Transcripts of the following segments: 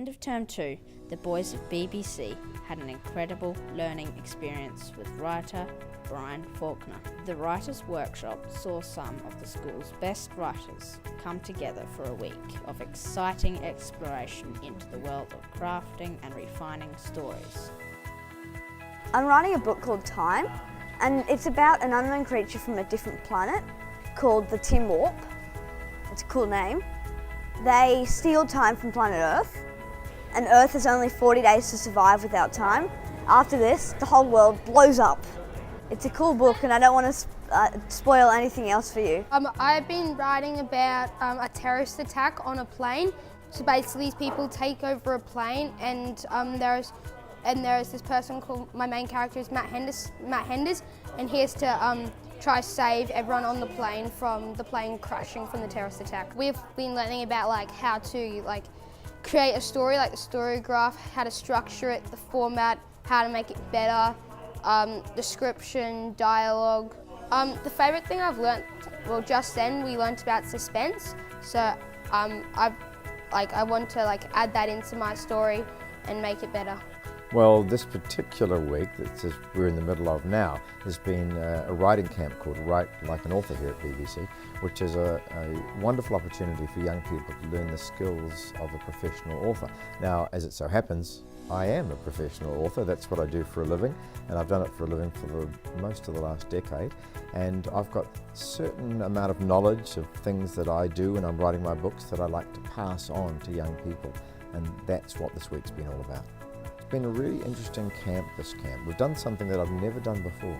end of term 2, the boys of BBC had an incredible learning experience with writer Brian Falkner. The Writers' Workshop saw some of the school's best writers come together for a week of exciting exploration into the world of crafting and refining stories. I'm writing a book called Time, and it's about an unknown creature from a different planet called the Tim Warp. It's a cool name. They steal time from planet Earth, and Earth has only 40 days to survive without time. After this, the whole world blows up. It's a cool book, and I don't want to spoil anything else for you. I've been writing about a terrorist attack on a plane. So basically, these people take over a plane, and there is this person called, my main character is Matt Henders, and he has to try to save everyone on the plane from the plane crashing from the terrorist attack. We've been learning about how to create a story, like the story graph, how to structure it, the format, how to make it better, description, dialogue. The favourite thing I've learnt, well, just then we learnt about suspense, so I want to add that into my story and make it better. Well, this particular week that we're in the middle of now has been a writing camp called Write Like an Author here at BBC, which is a wonderful opportunity for young people to learn the skills of a professional author. Now, as it so happens, I am a professional author. That's what I do for a living, and I've done it for a living for most of the last decade. And I've got a certain amount of knowledge of things that I do when I'm writing my books that I like to pass on to young people, and that's what this week's been all about. It's been a really interesting camp, this camp. We've done something that I've never done before,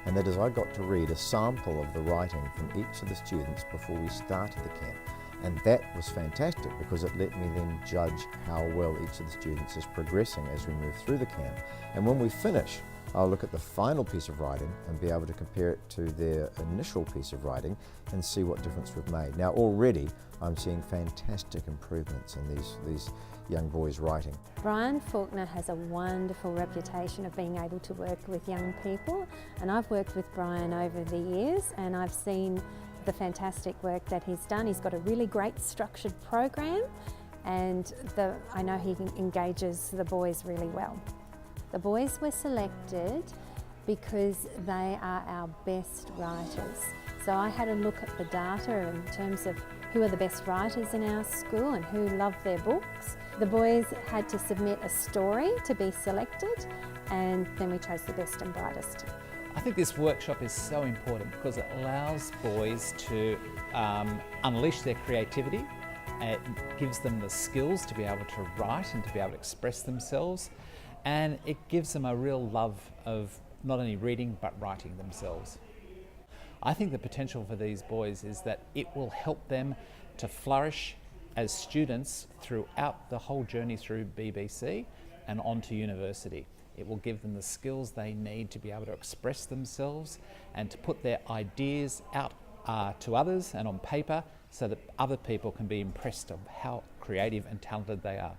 and that is I got to read a sample of the writing from each of the students before we started the camp. And that was fantastic because it let me then judge how well each of the students is progressing as we move through the camp. And when we finish, I'll look at the final piece of writing and be able to compare it to their initial piece of writing and see what difference we've made. Now already I'm seeing fantastic improvements in these young boys' writing. Brian Falkner has a wonderful reputation of being able to work with young people, and I've worked with Brian over the years and I've seen the fantastic work that he's done. He's got a really great structured program, and I know he engages the boys really well. The boys were selected because they are our best writers. So I had a look at the data in terms of who are the best writers in our school and who love their books. The boys had to submit a story to be selected, and then we chose the best and brightest. I think this workshop is so important because it allows boys to unleash their creativity. It gives them the skills to be able to write and to be able to express themselves, and it gives them a real love of not only reading but writing themselves. I think the potential for these boys is that it will help them to flourish as students throughout the whole journey through BBC and on to university. It will give them the skills they need to be able to express themselves and to put their ideas out to others and on paper so that other people can be impressed of how creative and talented they are.